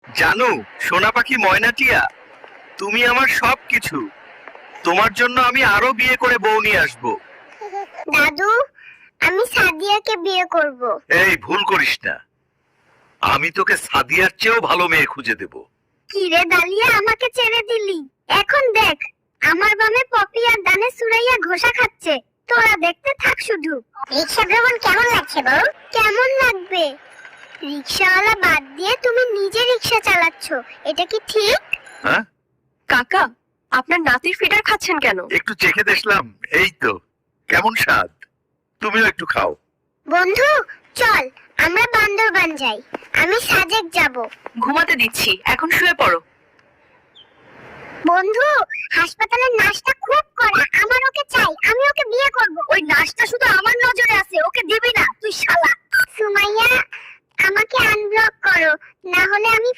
জানো সোনা পাখি ময়নাটিয়া, তুমি আমার সবকিছু। তোমার জন্য আমি আরো বিয়ে করে বউ নিয়ে আসবো। দাদু, আমি সাদিয়াকে বিয়ে করব। এই ভুল করিস না, আমি তোকে সাদিয়ার চেয়েও ভালো মেয়ে খুঁজে দেব। কি রে ডালিয়া, আমাকে ছেড়ে দিলি? এখন দেখ, আমার বামে পপি আর ডানে সুরাইয়া ঘোষা খাচ্ছে। তোরা দেখতে থাক শুধু। রিকশা ভ্রমণ কেমন লাগছে বউ? কেমন লাগবে? রিকশাওয়ালা বাদ দিয়ে তুমি নিজে রিকশা চালাচ্ছ, এটা কি ঠিক? হ্যাঁ, কাকা, আপনার নাতির ফিডার খাচ্ছেন কেন? একটু চেখে দেখলাম, এই তো কেমন স্বাদ। তুমিও একটু খাও। বন্ধু চল, আমরা বান্দরবান যাই। আমি সাজেক যাব। ঘুমাতে দিচ্ছি, এখন শুয়ে পড়ো। বন্ধু, হাসপাতালের নার্সটা খুব কড়া, আমার ওকে চাই। আমি ওকে বিয়ে করব। ওই নার্সটা শুধু আমার নজরে আছে, ওকে দিবি না তুই শালা। সুমাইয়া, আমাকে আনব্লক করো, না হলে আমি